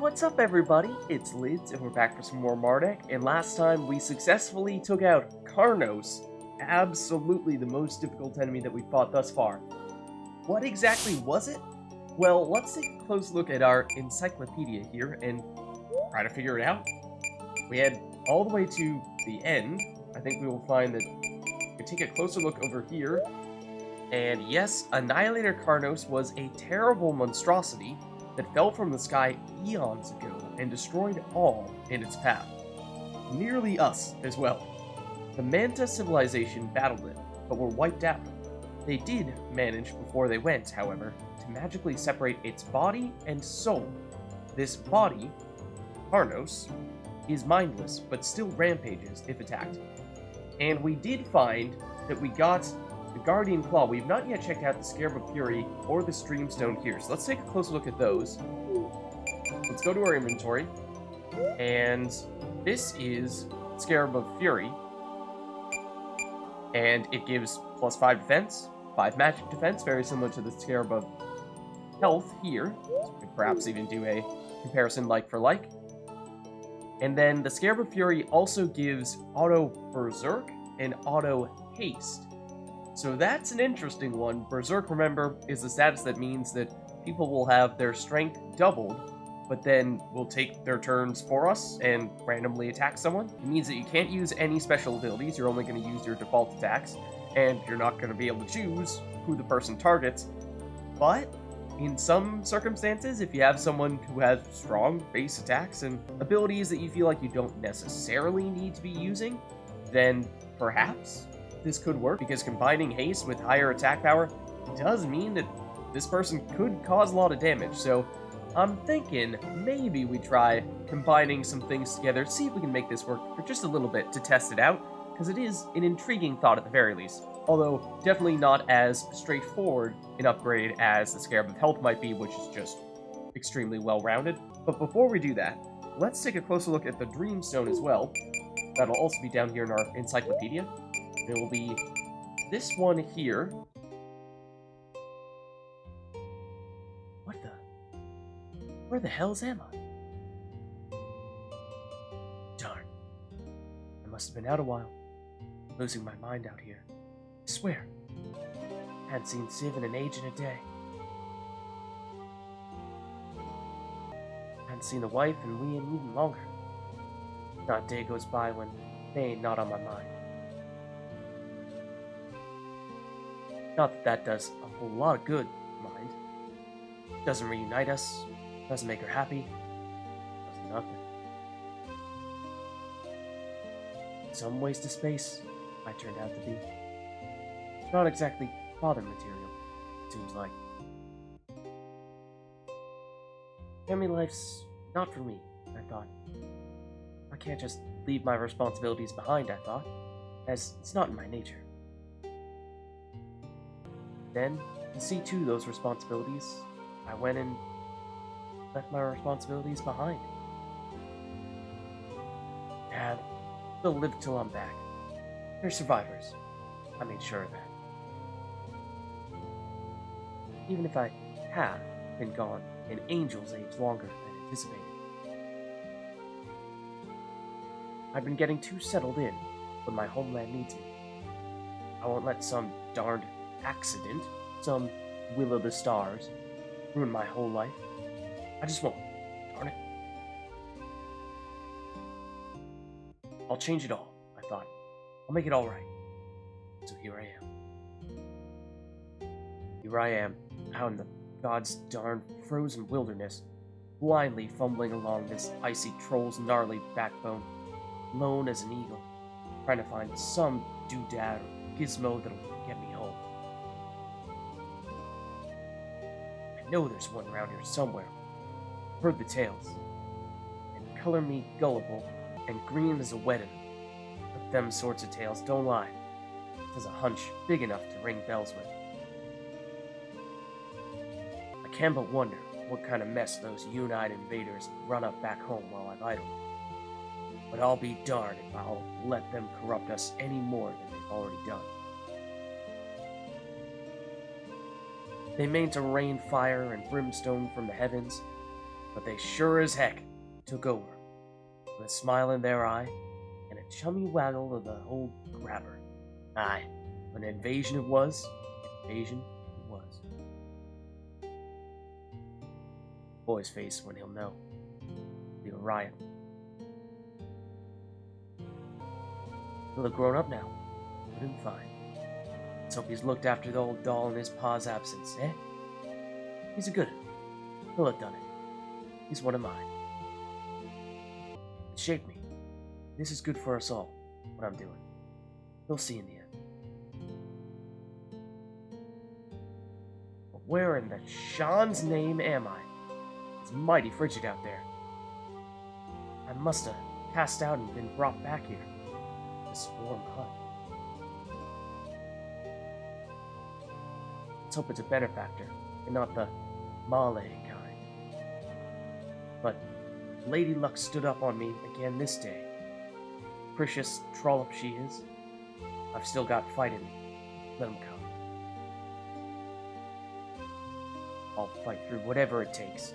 what's up everybody? It's Lids, and we're back for some more Mardek, and last time we successfully took out Karnos, absolutely the most difficult enemy that we've fought thus far. What exactly was it? Well, let's take a close look at our encyclopedia here and try to figure it out. We head all the way to the end. I think we will find that we take a closer look over here, and yes, Annihilator Karnos was a terrible monstrosity that fell from the sky eons ago and destroyed all in its path. Nearly us as well. The Manta civilization battled it, but were wiped out. They did manage before they went, however, to magically separate its body and soul. This body, Karnos, is mindless, but still rampages if attacked. And we did find that we got the Guardian Claw. We've not yet checked out the Scarab of Fury or the Streamstone here, so let's take a closer look at those. Let's go to our inventory, and this is Scarab of Fury, and it gives plus 5 defense, 5 magic defense, very similar to the Scarab of Health here. So we could perhaps even do a comparison like for like. And then the Scarab of Fury also gives auto Berserk and auto Haste. So that's an interesting one. Berserk, remember, is the status that means that people will have their strength doubled, but then will take their turns for us and randomly attack someone. It means that you can't use any special abilities, you're only going to use your default attacks, and you're not going to be able to choose who the person targets. But in some circumstances, if you have someone who has strong base attacks and abilities that you feel like you don't necessarily need to be using, then perhaps this could work, because combining haste with higher attack power does mean that this person could cause a lot of damage. So I'm thinking maybe we try combining some things together, see if we can make this work for just a little bit to test it out, because it is an intriguing thought at the very least. Although definitely not as straightforward an upgrade as the Scarab of Health might be, which is just extremely well-rounded. But before we do that, let's take a closer look at the Dreamstone as well. That'll also be down here in our encyclopedia. It will be this one here. What the? Where the hells am I? Darn. I must have been out a while. Losing my mind out here. I swear. I hadn't seen Civ in an age and a day. I hadn't seen the wife and we in even longer. Not a day goes by when they ain't not on my mind. Not that that does a whole lot of good, mind. Doesn't reunite us, doesn't make her happy, does nothing. Some waste of space I turned out to be. Not exactly father material, it seems like. Family life's not for me, I thought. I can't just leave my responsibilities behind, I thought, as it's not in my nature. Then, to see to those responsibilities, I went and left my responsibilities behind. Dad, they'll live till I'm back. They're survivors. I made sure of that. Even if I have been gone an angel's age longer than anticipated. I've been getting too settled in when my homeland needs me. I won't let some darned accident, some will of the stars, ruin my whole life. I just won't. Darn it. I'll change it all, I thought. I'll make it all right. So here I am. Here I am, out in the God's darn frozen wilderness, blindly fumbling along this icy troll's gnarly backbone, lone as an eagle, trying to find some doodad or gizmo that'll get me home. I know there's one around here somewhere. Heard the tales. And color me gullible and green as a wedding. But them sorts of tales don't lie. There's a hunch big enough to ring bells with. I can but wonder what kind of mess those united invaders run up back home while I'm idle. But I'll be darned if I'll let them corrupt us any more than they've already done. They mean to rain fire and brimstone from the heavens, but they sure as heck took over, with a smile in their eye and a chummy waggle of the old grabber. Aye, an invasion it was, an invasion it was. Boy's face when he'll know. Be a riot. He'll have grown up now, good and fine. Let's hope he's looked after the old doll in his pa's absence, eh? He's a good one. He'll have done it. He's one of mine. It shaped me. This is good for us all, what I'm doing. He'll see in the end. But where in the Sean's name am I? It's mighty frigid out there. I must have passed out and been brought back here. This warm hut. Let's hope it's a benefactor, and not the Male kind. But Lady Luck stood up on me again this day. Precious trollop she is. I've still got fight in me. Let 'em come. I'll fight through whatever it takes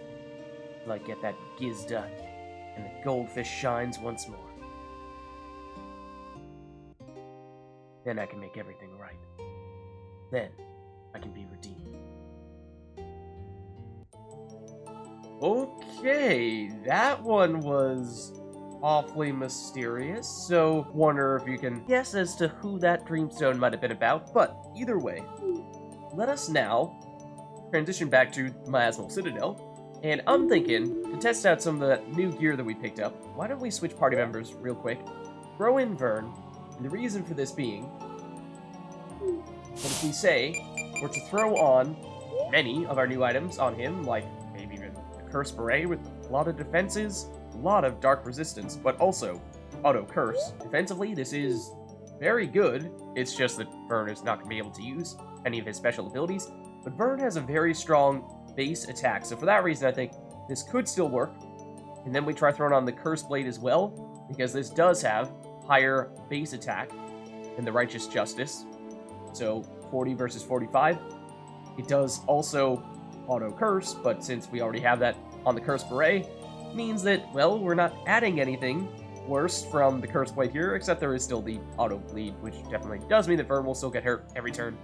till I get that Gizda and the goldfish shines once more. Then I can make everything right. Then I can be redeemed. Okay, that one was awfully mysterious, so wonder if you can guess as to who that dreamstone might have been about, but either way, let us now transition back to Miasmal Citadel, and I'm thinking, to test out some of the new gear that we picked up, why don't we switch party members real quick, throw in Vern, and the reason for this being, that if we say we're to throw on many of our new items on him, like maybe even the Curse Beret with a lot of defenses, a lot of dark resistance, but also auto curse. Defensively, this is very good. It's just that Vern is not going to be able to use any of his special abilities, but Vern has a very strong base attack, so for that reason I think this could still work. And then we try throwing on the Curse Blade as well, because this does have higher base attack than the Righteous Justice. So 40 versus 45. It does also auto curse, but since we already have that on the Curse Beret, means that, well, we're not adding anything worse from the Curse Blade here, except there is still the auto bleed, which definitely does mean that Vern will still get hurt every turn.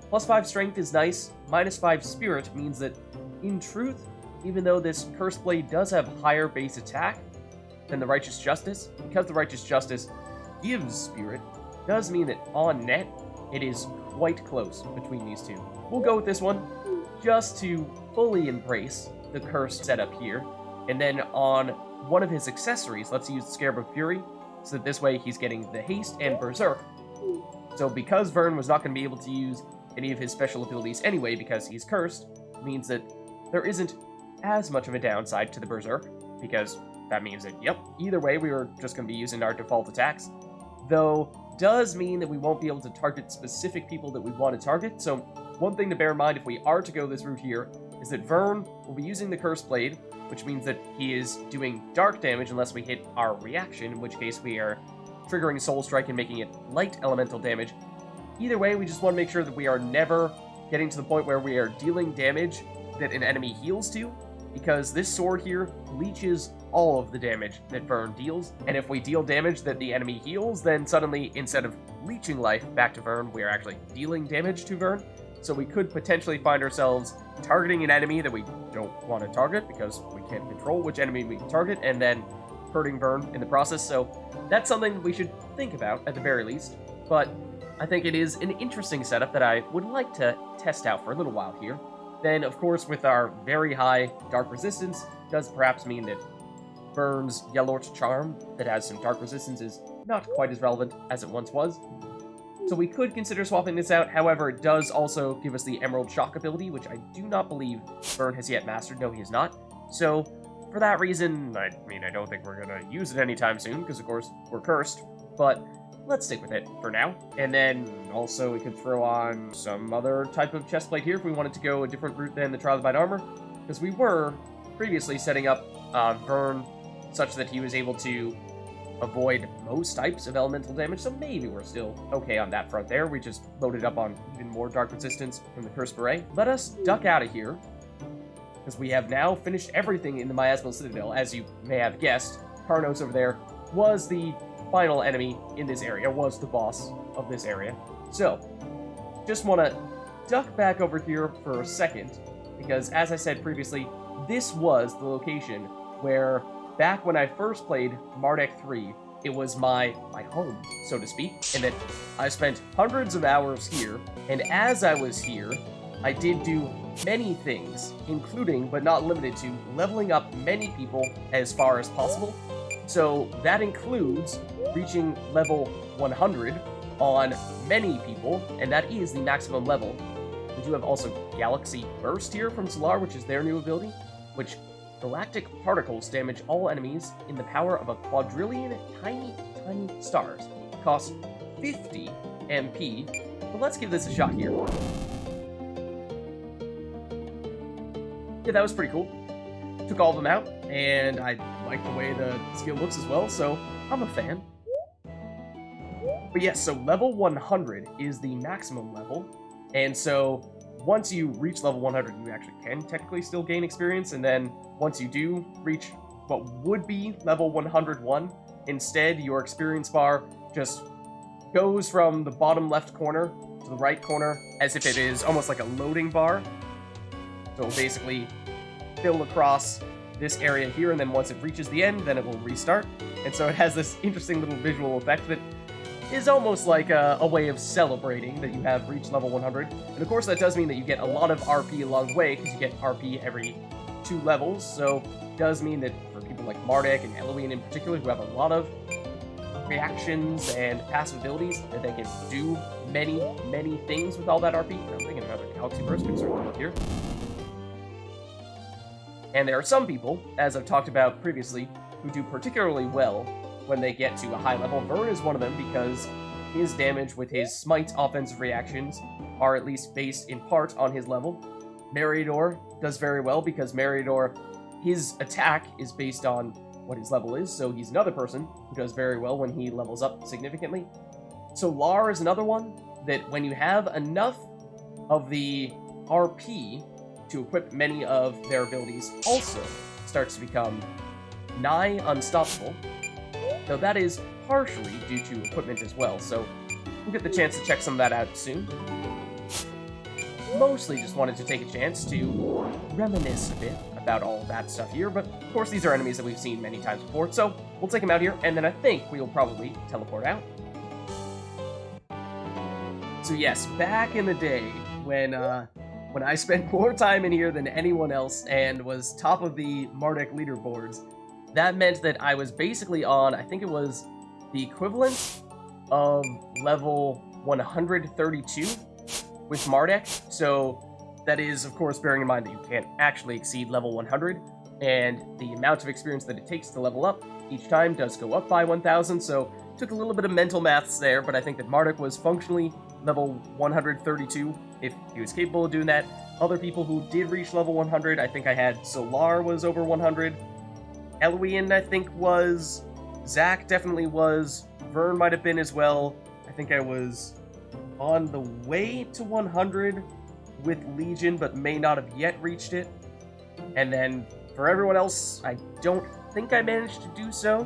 Plus 5 strength is nice. Minus 5 spirit means that, in truth, even though this Curse Blade does have higher base attack than the Righteous Justice, because the Righteous Justice gives spirit, does mean that on net, it is quite close between these two. We'll go with this one, just to fully embrace the curse setup here. And then on one of his accessories, let's use the Scarab of Fury, so that this way he's getting the Haste and Berserk. So because Vern was not going to be able to use any of his special abilities anyway because he's cursed, means that there isn't as much of a downside to the Berserk, because that means that, yep, either way we were just going to be using our default attacks. Though, does mean that we won't be able to target specific people that we want to target, so one thing to bear in mind if we are to go this route here is that Vern will be using the Curse Blade, which means that he is doing dark damage unless we hit our reaction, in which case we are triggering Soul Strike and making it light elemental damage. Either way, we just want to make sure that we are never getting to the point where we are dealing damage that an enemy heals to, because this sword here leeches all of the damage that Vern deals, and if we deal damage that the enemy heals, then suddenly, instead of leeching life back to Vern, we are actually dealing damage to Vern. So we could potentially find ourselves targeting an enemy that we don't want to target, because we can't control which enemy we target, and then hurting Vern in the process. So that's something we should think about, at the very least. But I think it is an interesting setup that I would like to test out for a little while here. Then, of course, with our very high dark resistance, does perhaps mean that Vern's Yellort's Charm, that has some dark resistance, is not quite as relevant as it once was. So we could consider swapping this out, however, it does also give us the Emerald Shock ability, which I do not believe Vern has yet mastered. No, he has not. So, for that reason, I mean, I don't think we're going to use it anytime soon, because of course, we're cursed, but let's stick with it for now. And then, also, we could throw on some other type of chestplate here if we wanted to go a different route than the Trial of Light Armor, because we were previously setting up Vern such that he was able to avoid most types of elemental damage, so maybe we're still okay on that front there. We just loaded up on even more dark resistance from the Curse Beret. Let us duck out of here, because we have now finished everything in the Miasmal Citadel. As you may have guessed, Karnos over there was the final enemy in this area, was the boss of this area. So, just want to duck back over here for a second, because as I said previously, this was the location where, back when I first played Mardek 3, it was my home, so to speak, and that I spent hundreds of hours here, and as I was here, I did do many things, including, but not limited to, leveling up many people as far as possible. So that includes reaching level 100 on many people, and that is the maximum level. We do have also Galaxy Burst here from Solar, which is their new ability, which galactic particles damage all enemies in the power of a quadrillion tiny stars. It costs 50 MP, but let's give this a shot here. Yeah, that was pretty cool. Took all of them out, and I like the way the skill looks as well, so I'm a fan. But yes, so level 100 is the maximum level, and so once you reach level 100, you actually can technically still gain experience, and then once you do reach what would be level 101, instead your experience bar just goes from the bottom left corner to the right corner as if it is almost like a loading bar. So it'll basically fill across this area here, and then once it reaches the end, then it will restart. And so it has this interesting little visual effect that is almost like a way of celebrating that you have reached level 100. And of course that does mean that you get a lot of RP along the way, because you get RP every 2 levels, so it does mean that for people like Mardek and Eloine in particular, who have a lot of reactions and passive abilities, that they can do many things with all that RP. I'm thinking another Galaxy Burst could certainly work here. And there are some people, as I've talked about previously, who do particularly well when they get to a high level. Vern is one of them because his damage with his Smite offensive reactions are at least based in part on his level. Meriador does very well because Meriador, his attack is based on what his level is, so he's another person who does very well when he levels up significantly. Solar is another one that when you have enough of the RP to equip many of their abilities also starts to become nigh unstoppable, though that is partially due to equipment as well, so we'll get the chance to check some of that out soon. Mostly just wanted to take a chance to reminisce a bit about all that stuff here, but of course these are enemies that we've seen many times before, so we'll take them out here, and then I think we'll probably teleport out. So yes, back in the day, when I spent more time in here than anyone else and was top of the Mardek leaderboards, that meant that I was basically on, I think it was the equivalent of level 132 with Mardek. So that is, of course, bearing in mind that you can't actually exceed level 100, and the amount of experience that it takes to level up each time does go up by 1,000, so took a little bit of mental maths there, but I think that Mardek was functionally level 132 if he was capable of doing that. Other people who did reach level 100, I think I had Solar was over 100, Eloine I think was, Zach definitely was, Vern might have been as well. I think I was on the way to 100 with Legion, but may not have yet reached it. And then for everyone else, I don't think I managed to do so,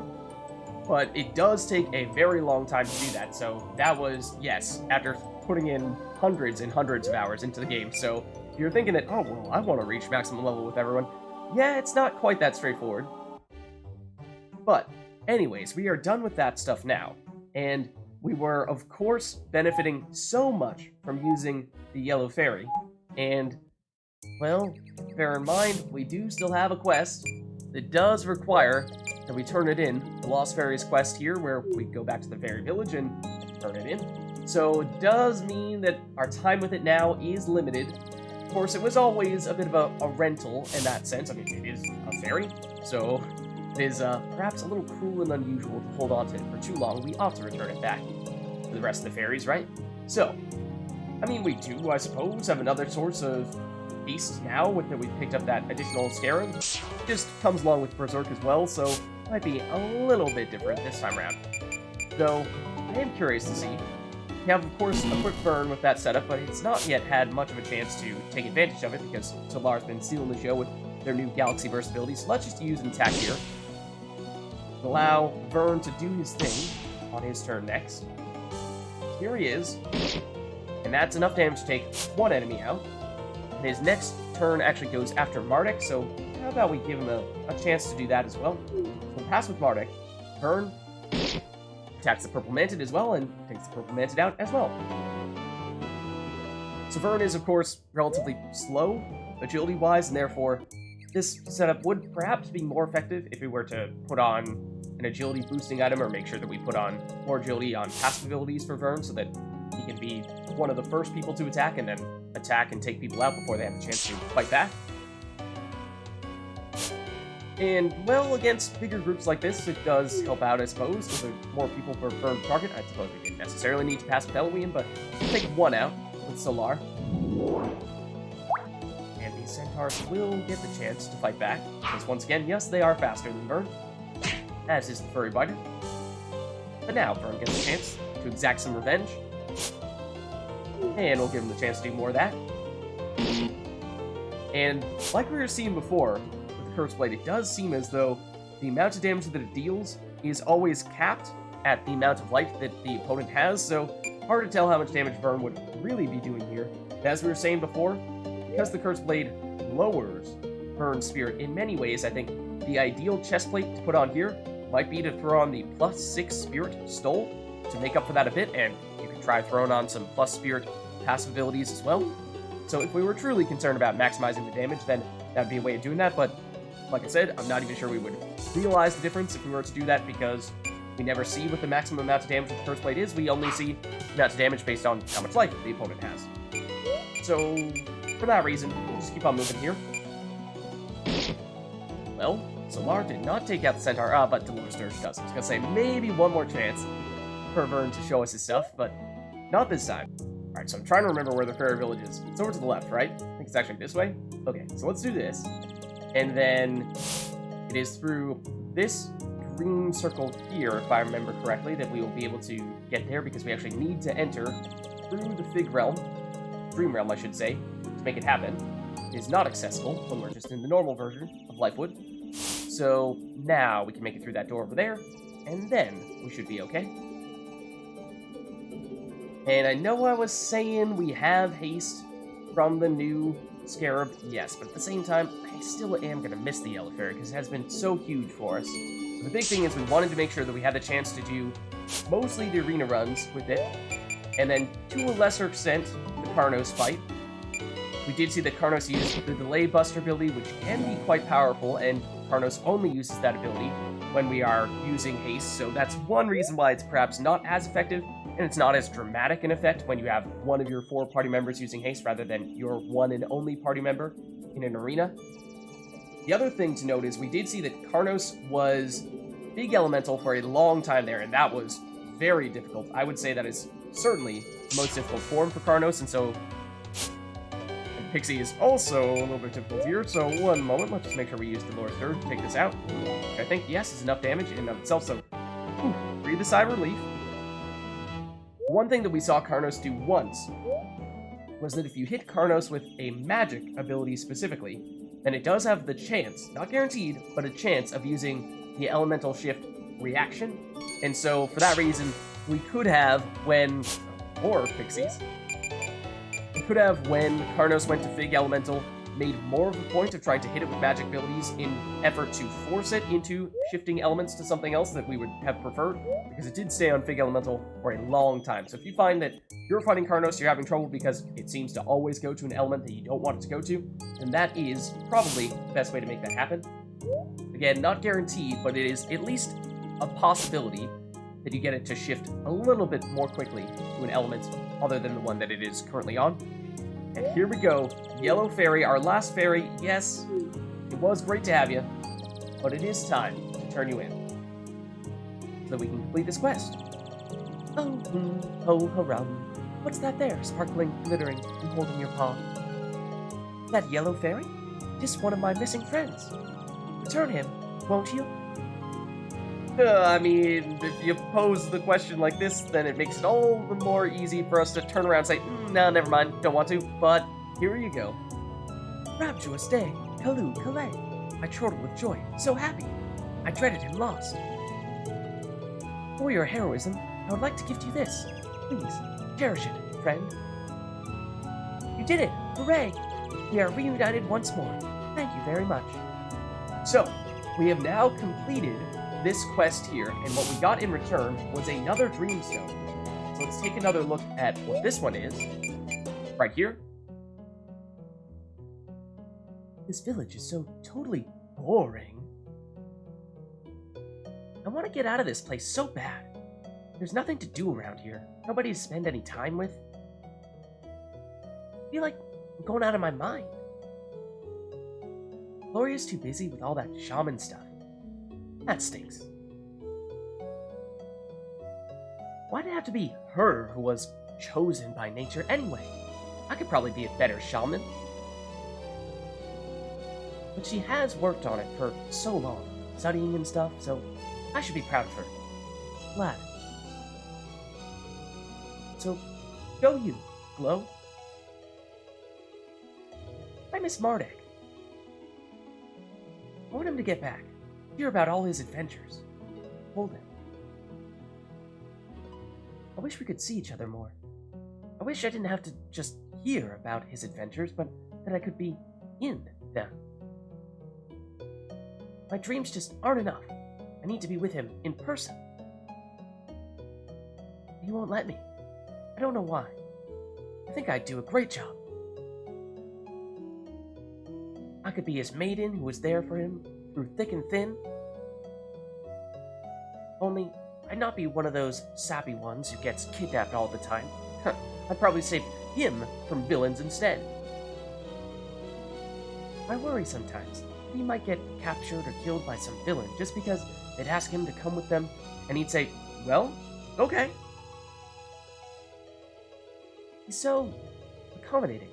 but it does take a very long time to do that. So that was, yes, after putting in hundreds and hundreds of hours into the game. So if you're thinking that, oh, well, I want to reach maximum level with everyone, yeah, it's not quite that straightforward. But anyways, we are done with that stuff now, and we were, of course, benefiting so much from using the Yellow Fairy, and, well, bear in mind, we do still have a quest that does require that we turn it in, the Lost Fairies quest here, where we go back to the Fairy Village and turn it in. So it does mean that our time with it now is limited. Of course, it was always a bit of a rental in that sense. I mean, it is a fairy, so it is perhaps a little cruel and unusual to hold on to it for too long. We ought to return it back to the rest of the fairies, right? So, I mean, we do, I suppose, have another source of beast now with that we picked up that additional Scarab. Just comes along with Berserk as well, so might be a little bit different this time around. Though, I am curious to see. We have, of course, a quick burn with that setup, but it's not yet had much of a chance to take advantage of it because Solar's been stealing the show with their new Galaxy Burst ability, so let's just use an attack here. Allow Vern to do his thing on his turn next. Here he is, and that's enough damage to take one enemy out. And his next turn actually goes after Mardek, so how about we give him a chance to do that as well. So we'll pass with Mardek. Vern attacks the Purple Mantid as well, and takes the Purple Mantid out as well. So Vern is, of course, relatively slow, agility-wise, and therefore this setup would perhaps be more effective if we were to put on an agility-boosting item, or make sure that we put on more agility on passive abilities for Vern, so that he can be one of the first people to attack, and then attack and take people out before they have a chance to fight back. And, well, against bigger groups like this, it does help out, I suppose, because there's more people for Vern to target. I suppose we didn't necessarily need to pass with Eloise, but we'll take one out with Solar. And these Centaurs will get the chance to fight back, because once again, yes, they are faster than Vern, as is the Furry Biter. But now, Vern gets a chance to exact some revenge, and we'll give him the chance to do more of that. And, like we were seeing before, Curse Blade, it does seem as though the amount of damage that it deals is always capped at the amount of life that the opponent has, so hard to tell how much damage Vern would really be doing here. But as we were saying before, because the Curse Blade lowers Vern's spirit in many ways, I think the ideal chest plate to put on here might be to throw on the +6 spirit stole to make up for that a bit, and you can try throwing on some plus spirit passive abilities as well. So if we were truly concerned about maximizing the damage, then that would be a way of doing that, but like I said, I'm not even sure we would realize the difference if we were to do that, because we never see what the maximum amount of damage with the Curse Blade is. We only see the amount of damage based on how much life the opponent has. So, for that reason, we'll just keep on moving here. Well, Solar did not take out the Centaur, but Dolores Dirge does. I was gonna say, maybe one more chance for Vern to show us his stuff, but not this time. Alright, so I'm trying to remember where the Fairy Village is. It's over to the left, right? I think it's actually this way. Okay, so let's do this. And then it is through this green circle here, if I remember correctly, that we will be able to get there, because we actually need to enter through the Fig Realm, Dream Realm, I should say, to make it happen. It is not accessible when we're just in the normal version of Lifewood. So now we can make it through that door over there, and then we should be okay. And I know I was saying we have haste from the new Scarab, yes, but at the same time, I still am going to miss the Yellow Fairy, because it has been so huge for us. So the big thing is we wanted to make sure that we had the chance to do mostly the arena runs with it, and then to a lesser extent, the Carnos fight. We did see that Carnos used the Delay Buster ability, which can be quite powerful, and Carnos only uses that ability when we are using haste, so that's one reason why it's perhaps not as effective, and it's not as dramatic an effect when you have one of your 4 party members using haste rather than your one and only party member in an arena. The other thing to note is we did see that Carnos was Big Elemental for a long time there, and that was very difficult. I would say that is certainly the most difficult form for Carnos, and so and Pixie is also a little bit difficult here, so one moment, let's just make sure we use Dolores Dirge to take this out. Which I think, yes, is enough damage in and of itself, so breathe a sigh of relief. One thing that we saw Carnos do once was that if you hit Carnos with a magic ability specifically, then it does have the chance, not guaranteed, but a chance of using the Elemental Shift reaction. And so, for that reason, we could have, or Pixies, we could have, when Carnos went to Fig Elemental, made more of a point of trying to hit it with magic abilities in effort to force it into shifting elements to something else that we would have preferred, because it did stay on Fig Elemental for a long time. So if you find that you're fighting Carnos, you're having trouble because it seems to always go to an element that you don't want it to go to, then that is probably the best way to make that happen. Again, not guaranteed, but it is at least a possibility that you get it to shift a little bit more quickly to an element other than the one that it is currently on. And here we go, Yellow Fairy, our last fairy. Yes, it was great to have you, but it is time to turn you in, so that we can complete this quest. Oh, ho, hurrum. What's that there, sparkling, glittering, and holding your paw? That Yellow Fairy? Just one of my missing friends. Return him, won't you? I mean, if you pose the question like this, then it makes it all the more easy for us to turn around and say, no, never mind, don't want to, but here you go. Rapturous day, Kalu Kalay. I chortled with joy, so happy. I dreaded him lost. For your heroism, I would like to gift you this. Please, cherish it, friend. You did it! Hooray! We are reunited once more. Thank you very much. So, we have now completed this quest here, and what we got in return was another Dreamstone. So let's take another look at what this one is. Right here. This village is so totally boring. I want to get out of this place so bad. There's nothing to do around here. Nobody to spend any time with. I feel like I'm going out of my mind. Gloria's too busy with all that shaman stuff. That stinks. Why'd it have to be her who was chosen by nature anyway? I could probably be a better shaman. But she has worked on it for so long, studying and stuff, so I should be proud of her. Glad. So, go you, Glow. I miss Mardek. I want him to get back, hear about all his adventures. Hold him. I wish we could see each other more. I wish I didn't have to just hear about his adventures, but that I could be in them. My dreams just aren't enough. I need to be with him in person. He won't let me. I don't know why. I think I'd do a great job. I could be his maiden who was there for him through thick and thin. Only, I'd not be one of those sappy ones who gets kidnapped all the time. I'd probably save him from villains instead. I worry sometimes that he might get captured or killed by some villain just because they'd ask him to come with them, and he'd say, well, okay. He's so accommodating.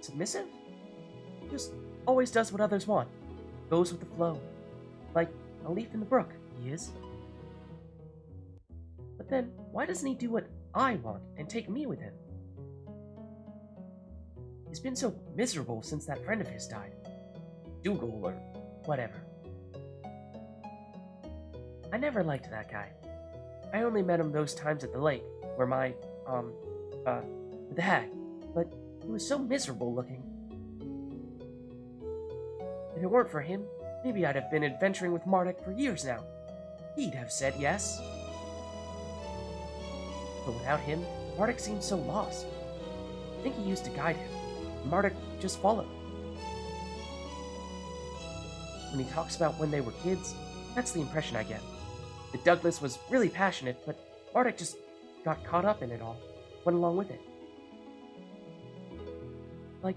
Submissive? Just always does what others want. Goes with the flow. Like a leaf in the brook, he is. But then, why doesn't he do what I want and take me with him? He's been so miserable since that friend of his died. Dougal or whatever. I never liked that guy. I only met him those times at the lake, where with the hag, but he was so miserable looking. If it weren't for him, maybe I'd have been adventuring with Mardek for years now. He'd have said yes. But without him, Mardek seemed so lost. I think he used to guide him, and Mardek just followed. When he talks about when they were kids, that's the impression I get. That Douglas was really passionate, but Mardek just got caught up in it all, went along with it. Like,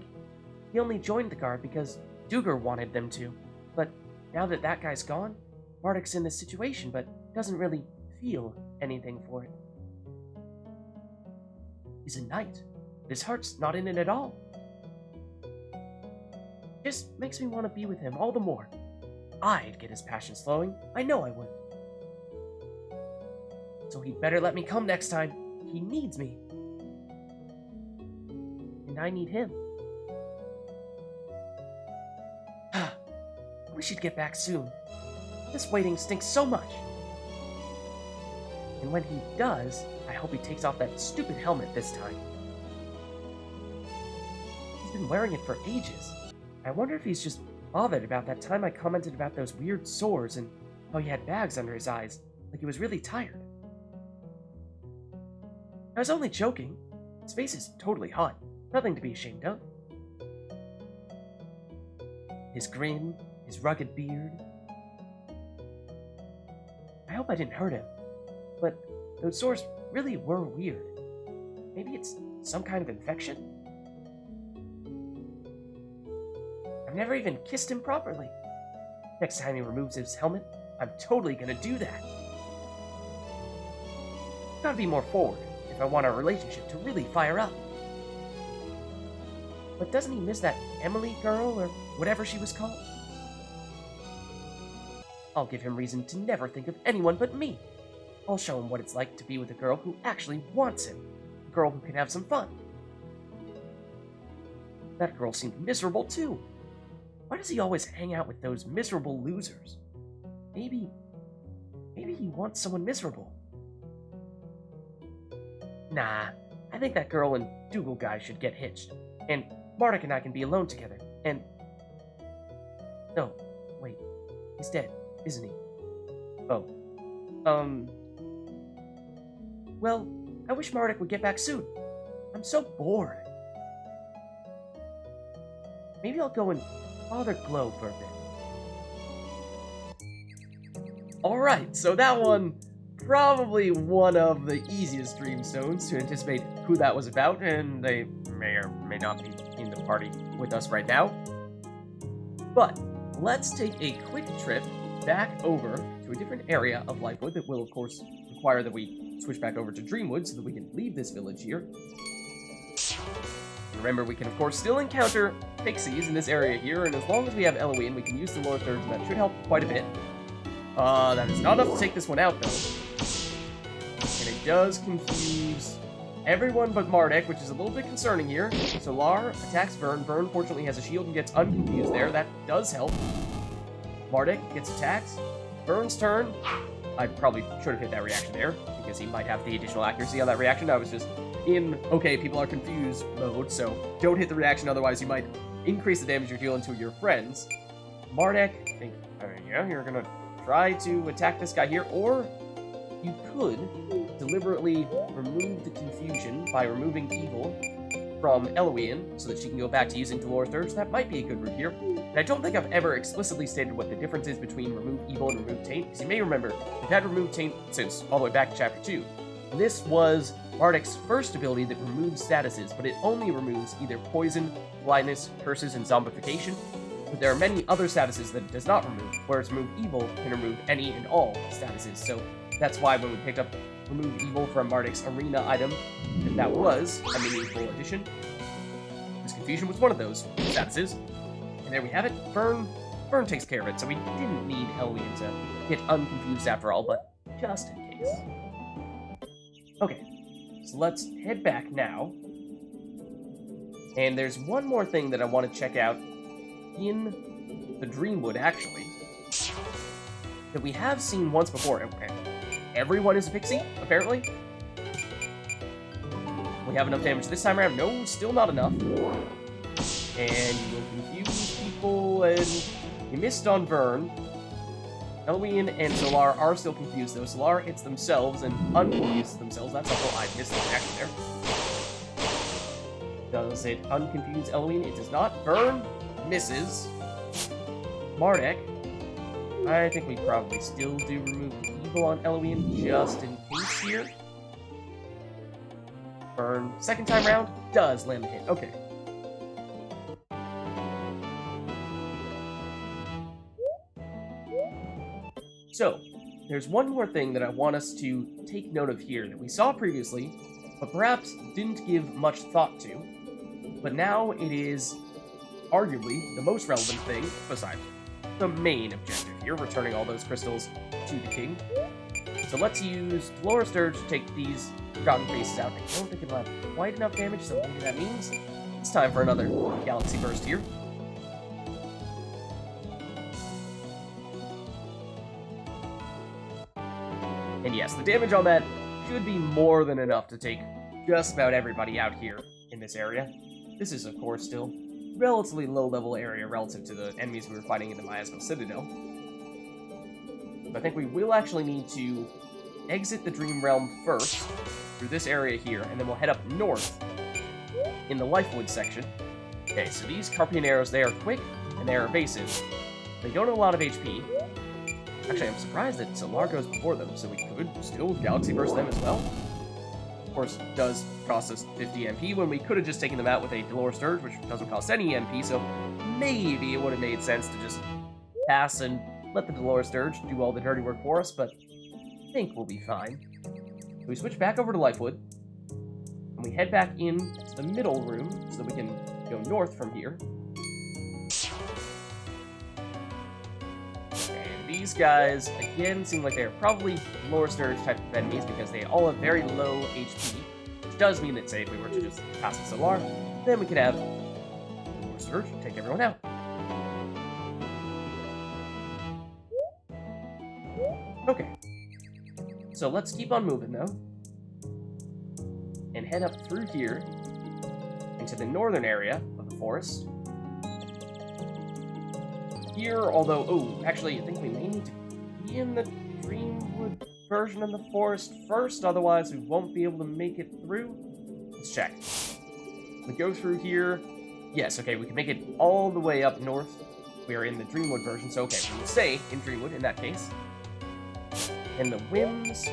he only joined the guard because Duger wanted them to, but now that that guy's gone, Mardek's in this situation, but doesn't really feel anything for it. He's a knight, but his heart's not in it at all. Just makes me want to be with him all the more. I'd get his passion flowing, I know I would. So he'd better let me come next time. He needs me. And I need him. I wish he'd get back soon. This waiting stinks so much. And when he does, I hope he takes off that stupid helmet this time. He's been wearing it for ages. I wonder if he's just bothered about that time I commented about those weird sores and how he had bags under his eyes, like he was really tired. I was only joking. His face is totally hot. Nothing to be ashamed of. His grin, his rugged beard. I hope I didn't hurt him, but those sores really were weird. Maybe it's some kind of infection? I've never even kissed him properly. Next time he removes his helmet, I'm totally gonna do that. Gotta be more forward if I want our relationship to really fire up. But doesn't he miss that Emily girl, or whatever she was called? I'll give him reason to never think of anyone but me. I'll show him what it's like to be with a girl who actually wants him. A girl who can have some fun. That girl seemed miserable too. Why does he always hang out with those miserable losers? Maybe he wants someone miserable. Nah, I think that girl and Dougal guy should get hitched. And Mardek and I can be alone together. And... No, wait. He's dead, isn't he? Oh. Well, I wish Mardek would get back soon. I'm so bored. Maybe I'll go and bother Glow for a bit. Alright, so that one, probably one of the easiest Dreamstones to anticipate who that was about, and they may or may not be in the party with us right now. But let's take a quick trip back over to a different area of Lifewood that will, of course, require that we switch back over to Dreamwood so that we can leave this village here. Remember, we can, of course, still encounter pixies in this area here, and as long as we have Eloine, we can use the Lore Thirds, and that should help quite a bit. That is not enough to take this one out, though. And it does confuse everyone but Mardek, which is a little bit concerning here. Solar attacks Vern. Vern, fortunately, has a shield and gets unconfused there. That does help. Mardek gets attacked. Vern's turn. I probably should have hit that reaction there, because he might have the additional accuracy on that reaction. I was just in, okay, people are confused mode, so don't hit the reaction, otherwise you might increase the damage you're dealing to your friends. Mardek, I think, yeah, you're gonna try to attack this guy here, or you could deliberately remove the confusion by removing evil from Eloine, so that she can go back to using Dolores Thirds. That might be a good route here. And I don't think I've ever explicitly stated what the difference is between remove evil and remove taint, because you may remember, we've had remove taint since all the way back to chapter 2. This was Mardek's first ability that removes statuses, but it only removes either poison, blindness, curses, and zombification. But there are many other statuses that it does not remove, whereas remove evil can remove any and all statuses. So that's why when we picked up remove evil from Mardek's arena item, and that was a meaningful addition. This confusion was one of those statuses. And there we have it. Vern takes care of it, so we didn't need Eloine to get unconfused after all, but just in case. Okay, so let's head back now. And there's one more thing that I want to check out in the Dreamwood, actually, that we have seen once before. Okay. Everyone is a pixie, apparently. We have enough damage this time around. No, still not enough. And you will confuse people, and you missed on Vern. Eloine and Solar are still confused, though. Solar hits themselves and unconfuses themselves. That's a whole I missed an action there. Does it unconfuse Eloine? It does not. Vern misses. Mardek, I think we probably still do remove evil on Eloine just in case here. Vern, second time round, does land the hit. Okay. So, there's one more thing that I want us to take note of here that we saw previously, but perhaps didn't give much thought to. But now it is arguably the most relevant thing, besides the main objective here, returning all those crystals to the king. So let's use Dolores Dirge to take these Forgotten Faces out. I don't think it'll have quite enough damage, so maybe that means it's time for another Galaxy Burst here. And yes, the damage on that should be more than enough to take just about everybody out here in this area. This is, of course, still relatively low-level area relative to the enemies we were fighting in the Miasma Citadel. But I think we will actually need to exit the Dream Realm first, through this area here, and then we'll head up north in the Lifewood section. Okay, so these Carpian arrows, they are quick, and they are evasive. They don't have a lot of HP. Actually, I'm surprised that Solar goes before them, so we could still Galaxy Burst them as well. Of course, it does cost us 50 MP when we could have just taken them out with a Dolores Dirge, which doesn't cost any MP, so maybe it would have made sense to just pass and let the Dolores Dirge do all the dirty work for us, but I think we'll be fine. So we switch back over to Lifewood, and we head back in to the middle room so that we can go north from here. These guys, again, seem like they're probably Dolores Dirge type of enemies because they all have very low HP, which does mean that, say, if we were to just pass the Solar, then we could have Dolores Dirge take everyone out. Okay. So let's keep on moving, though. And head up through here into the northern area of the forest. Here, although... Oh, actually, I think we may need to be in the Dreamwood version of the forest first, otherwise we won't be able to make it through. Let's check. We go through here. Yes, okay, we can make it all the way up north. We are in the Dreamwood version, so okay, we will stay in Dreamwood in that case. And the Whims...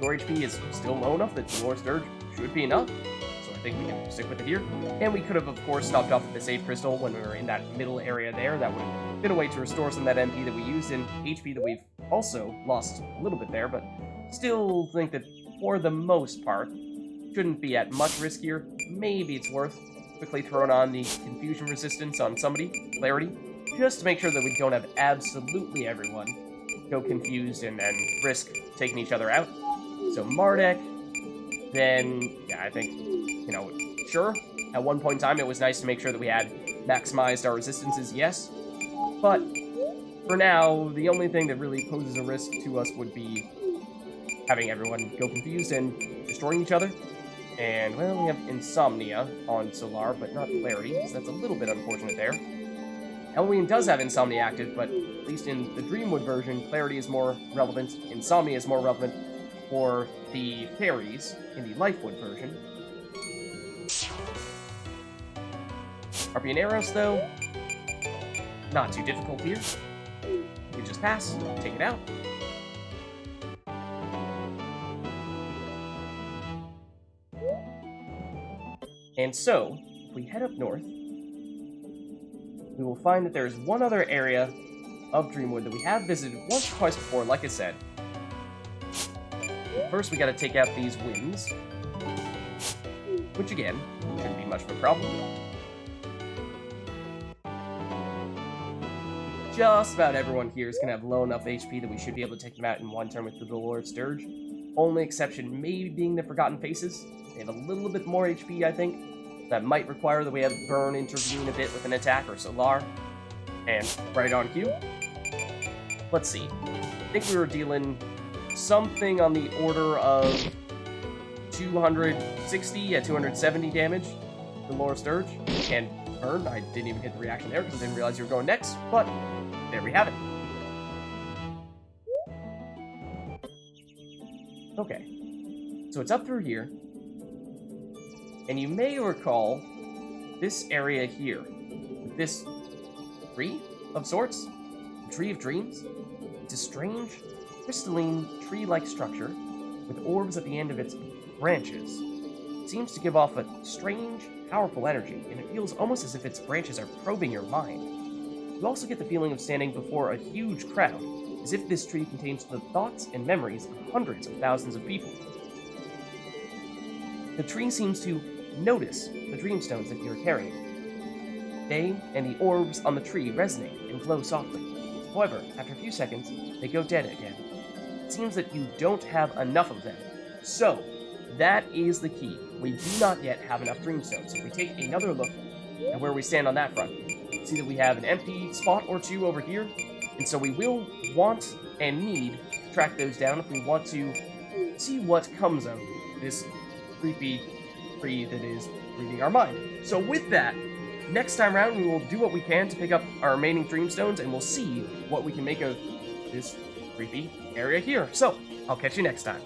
Your HP is still low enough that the Lore Sturge should be enough, so I think we can stick with it here. And we could have, of course, stopped off at the save crystal when we were in that middle area there. That would have been a way to restore some of that MP that we used and HP that we've also lost a little bit there, but still think that for the most part, shouldn't be at much risk here. Maybe it's worth quickly throwing on the confusion resistance on somebody, clarity, just to make sure that we don't have absolutely everyone go confused and then risk taking each other out. So Mardek, then, yeah, I think, you know, sure, at one point in time it was nice to make sure that we had maximized our resistances, yes, but for now, the only thing that really poses a risk to us would be having everyone go confused and destroying each other. And, well, we have Insomnia on Solar, but not Clarity, so that's a little bit unfortunate there. Halloween does have Insomnia active, but at least in the Dreamwood version, Clarity is more relevant, Insomnia is more relevant for the fairies in the Lifewood version. Harpy Arrows, though, not too difficult here. You just pass, take it out. And so, if we head up north, we will find that there's one other area of Dreamwood that we have visited once or twice before, like I said. First, we gotta take out these Whims, which again, shouldn't be much of a problem. Just about everyone here is gonna have low enough HP that we should be able to take them out in one turn with the Lord Sturge. Only exception maybe being the Forgotten Faces. They have a little bit more HP, I think. That might require that we have Burn intervene a bit with an attack or Solar. And right on cue. Let's see. I think we were dealing something on the order of 260 at 270 damage to Lore Sturge. And Burn, I didn't even hit the reaction there because I didn't realize you were going next, but there we have it. Okay. So it's up through here. And you may recall this area here, with this tree of sorts, the Tree of Dreams. It's a strange, crystalline, tree-like structure with orbs at the end of its branches. It seems to give off a strange, powerful energy, and it feels almost as if its branches are probing your mind. You also get the feeling of standing before a huge crowd, as if this tree contains the thoughts and memories of hundreds of thousands of people. The tree seems to notice the dreamstones that you're carrying. They and the orbs on the tree resonate and glow softly. However, after a few seconds, they go dead again. It seems that you don't have enough of them. So, that is the key. We do not yet have enough dreamstones. If we take another look at where we stand on that front, see that we have an empty spot or two over here, and so we will want and need to track those down if we want to see what comes of this creepy tree that is reading our mind. So with that, next time around we will do what we can to pick up our remaining dreamstones, and we'll see what we can make of this creepy area here. So, I'll catch you next time.